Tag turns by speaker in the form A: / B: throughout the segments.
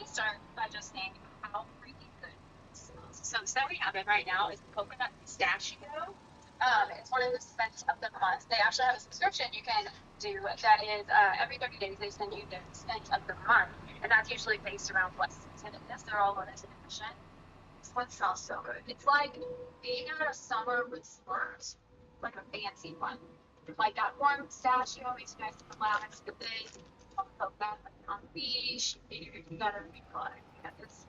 A: Start by just saying how freaking good it smells. So the scent we have in right now is coconut pistachio. It's one of the scents of the month. They actually have a subscription you can do that is every 30 days they send you the scent of the month, and that's usually based around what season it is. They're all limited edition. This one smells so good. It's like being at a summer resort, like a fancy one. Like that warm pistachio makes you nice and relaxed. The bit of that like on the beach, you gotta be like, yeah, this.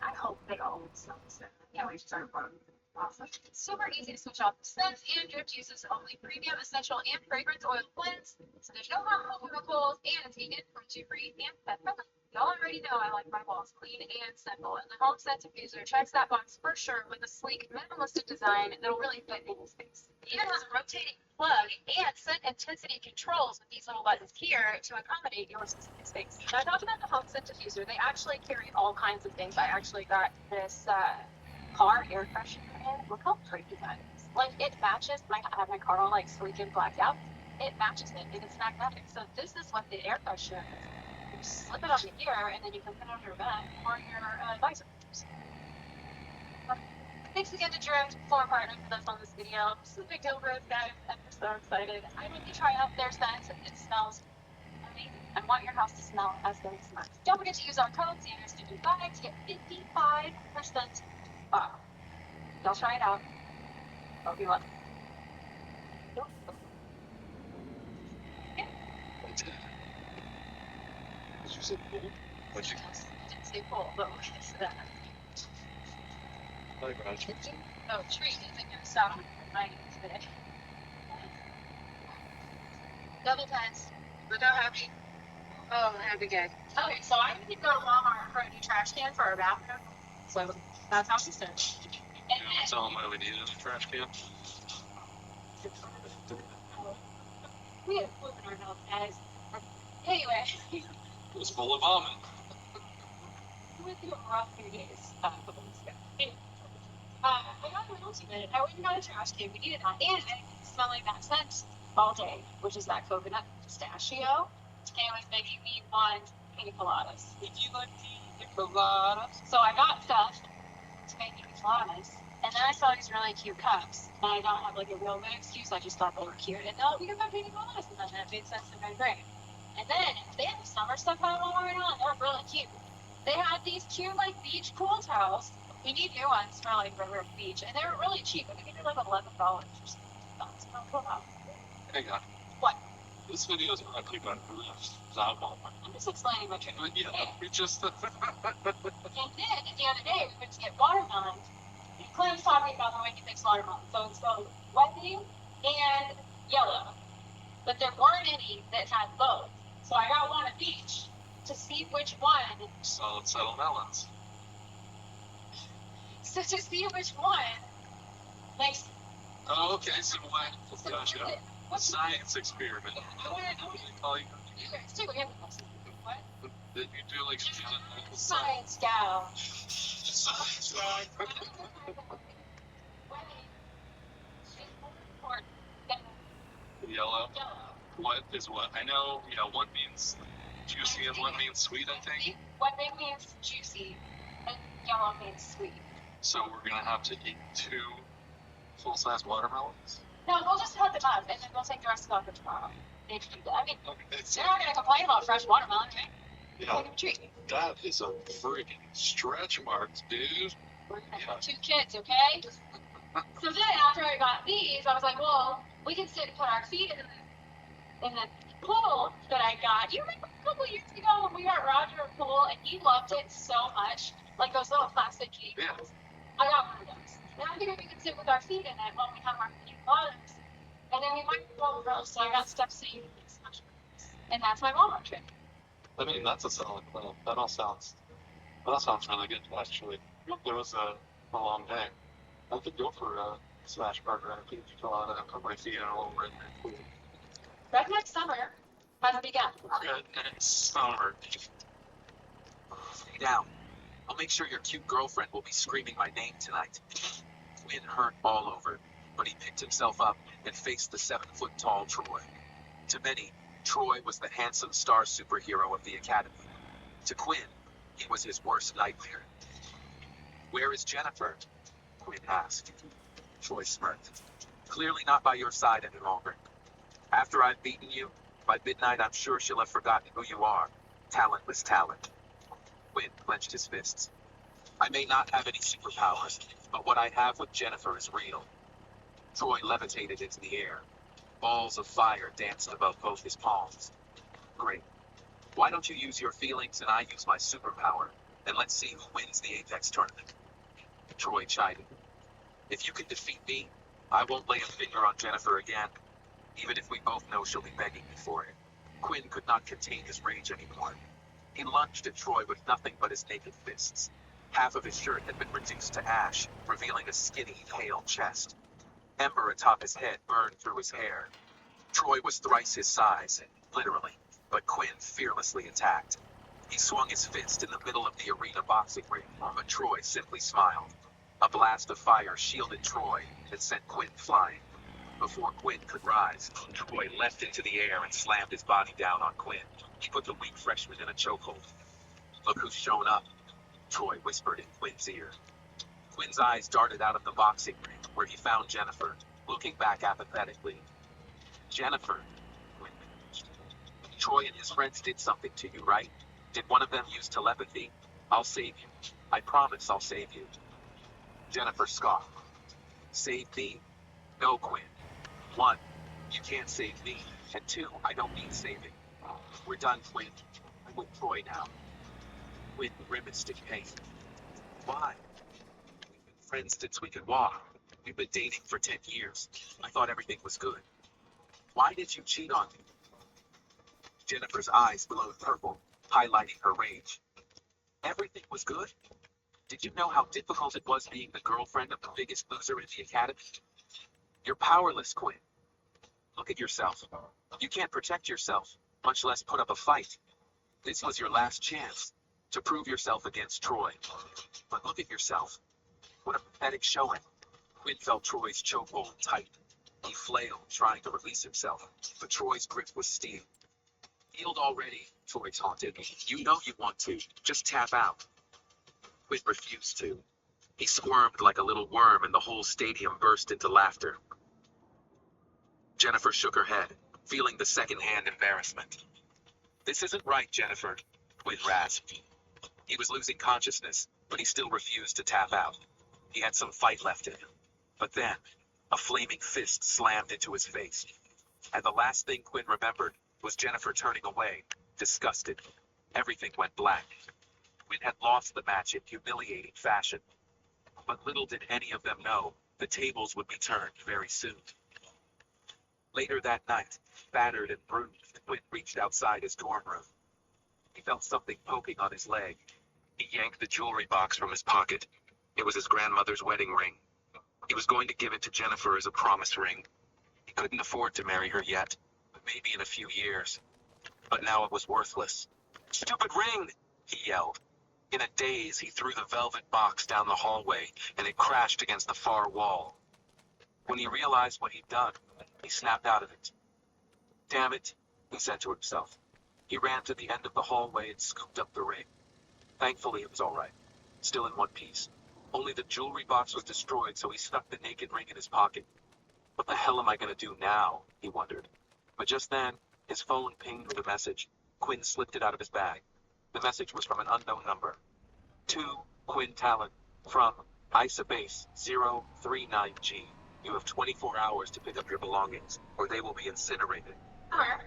A: I hope they all smell the same. Can't wait to start working. Awesome. It's super easy to switch off the scents, and Drip uses only premium, essential, and fragrance oil blends, so there's no harmful chemicals, and it's vegan, cruelty-free, and pet-friendly. Y'all already know I like my walls clean and simple, and the home scent diffuser checks that box for sure with a sleek, minimalistic design that'll really fit any space. It even has a rotating plug and scent intensity controls with these little buttons here to accommodate your specific space. Now, I talked about the home scent diffuser. They actually carry all kinds of things. I actually got this car air freshener in. Look how pretty that is. Like, it matches. I have my car all like sleek and blacked out. It matches it, and it's magnetic. So this is what the air freshener is. You slip it on the ear, and then you can put it on your vent or your visor. Thanks again to Drip for partnering with us on this video. This is a big deal for us, guys. I'm so excited. I hope you try out their scent. It smells amazing. I want your house to smell as good as mine. Don't forget to use our code Sanders55 to get 55% off. Y'all try it out. Hope you love it.
B: Did you say pool? What'd you
A: Didn't say pool, but we'll get to that.
B: like around tree?
A: Oh, tree isn't gonna stop my today. Double pens. Look how happy. Oh, that'd be good. Okay, so I need to go to Walmart for a new trash can for our bathroom. So that's how she said.
B: Yeah, tell them why we needed a trash can.
A: We have poop in our house, guys. Anyway.
B: It was full of vomit.
A: We went through a rough few days a couple weeks ago. Anyway, I got a little too minute. I went and got a trash can. We needed that. And I was smelling that scent all day, which is that coconut pistachio. And it was making me want pina coladas.
B: Did you like pina coladas?
A: So I got stuff to make pina coladas. And then I saw these really cute cups. And I don't have like a real good excuse. I just thought they were cute. And we can buy pina coladas. And then that made sense and been great. And then they have the summer stuff out right now. And they're really cute. They had these cute like beach pool towels. We need new ones for like Brv Rp Beach. And they were really cheap. I think they're like $11 or something. That's not cool.
B: Hang on.
A: What?
B: This video is brought to you by Walmart.
A: I'm just explaining my trip.
B: Yeah, we just.
A: And then the other day we went to get watermelon. Clint's talking about the way he makes watermelon. So it's both wetting and yellow. But there weren't any that had both. So I got one of each to see which one.
B: Solid settle melons.
A: So to see which one makes.
B: Oh, okay. So why? Gosh, yeah. A science experiment.
A: Yeah, I want to
B: Call you.
A: What?
B: Did you do like
A: Science gal.
B: Science guy. Yellow.
A: Yellow.
B: What is what? I know, one means juicy and one means sweet, I think.
A: One means juicy, and yellow means sweet.
B: So we're gonna have to eat 2 full-size watermelons?
A: No, we'll just cut them up, and then we'll take the rest of them tomorrow. I mean,
B: Okay.
A: they're not gonna complain about fresh watermelon, right?
B: Yeah,
A: Give them a treat.
B: that is a freaking stretch marks, dude.
A: We're gonna have 2 kids, okay? So then after I got these, I was like, well, we can sit and put our feet in the pool that I got. You remember a couple years ago when we got Roger a pool and he loved it so much, like those little plastic cubes.
B: Yeah.
A: I got one of those. And I figured we could sit with our feet in it while we have our feet bottoms. And then we might roll girls, so I got stuff saved. And that's my Walmart trip.
B: I mean, that's a solid plan. That all sounds really good, actually. It was a long day. I could go for a smash burger and a pizza colada and put my feet in a little redneck pool.
A: Redneck summer has begun.
B: Redneck summer.
C: Stay down. I'll make sure your cute girlfriend will be screaming my name tonight. Quinn hurt all over, but he picked himself up and faced the 7-foot-tall Troy. To many, Troy was the handsome star superhero of the academy. To Quinn, he was his worst nightmare. "Where is Jennifer?" Quinn asked. Troy smirked. "Clearly not by your side any longer. After I've beaten you, by midnight I'm sure she'll have forgotten who you are. Talentless talent." Quinn clenched his fists. "I may not have any superpowers, but what I have with Jennifer is real." Troy levitated into the air. Balls of fire danced above both his palms. "Great. Why don't you use your feelings and I use my superpower, and let's see who wins the Apex tournament?" Troy chided. "If you can defeat me, I won't lay a finger on Jennifer again, even if we both know she'll be begging me for it." Quinn could not contain his rage anymore. He lunged at Troy with nothing but his naked fists. Half of his shirt had been reduced to ash, revealing a skinny, pale chest. Ember atop his head burned through his hair. Troy was thrice his size, literally, but Quinn fearlessly attacked. He swung his fist in the middle of the arena boxing ring, but Troy simply smiled. A blast of fire shielded Troy and sent Quinn flying. Before Quinn could rise, Troy leapt into the air and slammed his body down on Quinn. He put the weak freshman in a chokehold. "Look who's shown up," Troy whispered in Quinn's ear. Quinn's eyes darted out of the boxing ring, where he found Jennifer, looking back apathetically. "Jennifer," Quinn managed. "Troy and his friends did something to you, right? Did one of them use telepathy? I'll save you. I promise I'll save you." Jennifer scoffed. "Save me? No, Quinn. 1, you can't save me, and 2, I don't need saving. We're done, Quinn. I'm with Troy now." Quinn grimaced in pain. "Why? We've been friends since we could walk. We've been dating for 10 years. I thought everything was good. Why did you cheat on me?" Jennifer's eyes glowed purple, highlighting her rage. "Everything was good? Did you know how difficult it was being the girlfriend of the biggest loser in the academy? You're powerless, Quinn. Look at yourself. You can't protect yourself, much less put up a fight. This was your last chance to prove yourself against Troy. But look at yourself. What a pathetic showing." Quinn felt Troy's chokehold tighten. He flailed, trying to release himself, but Troy's grip was steel. "Healed already," Troy taunted. "You know you want to. Just tap out." Quinn refused to. He squirmed like a little worm and the whole stadium burst into laughter. Jennifer shook her head, feeling the second-hand embarrassment. "This isn't right, Jennifer," Quinn rasped. He was losing consciousness, but he still refused to tap out. He had some fight left in him. But then, a flaming fist slammed into his face. And the last thing Quinn remembered was Jennifer turning away, disgusted. Everything went black. Quinn had lost the match in humiliating fashion. But little did any of them know, the tables would be turned very soon. Later that night, battered and bruised, Quinn reached outside his dorm room. He felt something poking on his leg. He yanked the jewelry box from his pocket. It was his grandmother's wedding ring. He was going to give it to Jennifer as a promise ring. He couldn't afford to marry her yet, but maybe in a few years. But now it was worthless. "Stupid ring!" he yelled. In a daze, he threw the velvet box down the hallway, and it crashed against the far wall. When he realized what he'd done, he snapped out of it. Damn it, he said to himself. He ran to the end of the hallway and scooped up the ring. Thankfully, it was all right. Still in one piece. Only the jewelry box was destroyed, so he stuck the naked ring in his pocket. What the hell am I going to do now? He wondered. But just then, his phone pinged with a message. Quinn slipped it out of his bag. The message was from an unknown number. To Quinn Talon, from ISA Base 039G. You have 24 hours to pick up your belongings, or they will be incinerated.
A: Summer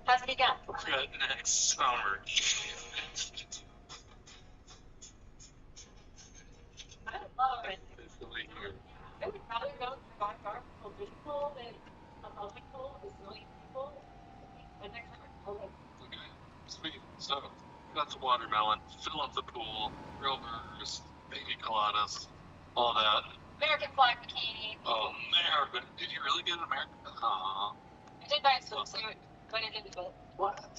A: has begun.
B: Redneck summer.
A: I love it.
B: Officially here.
A: I would rather go to my backyard for people than a public pool with a million people. And next time, okay.
B: Okay, sweet. So, got the watermelon, fill up the pool, grill burgers, baby coladas, all that.
A: American flag bikini.
B: Oh, American. Did you really get an American? Aw.
A: I did buy a swimsuit, but I didn't do it.
B: What?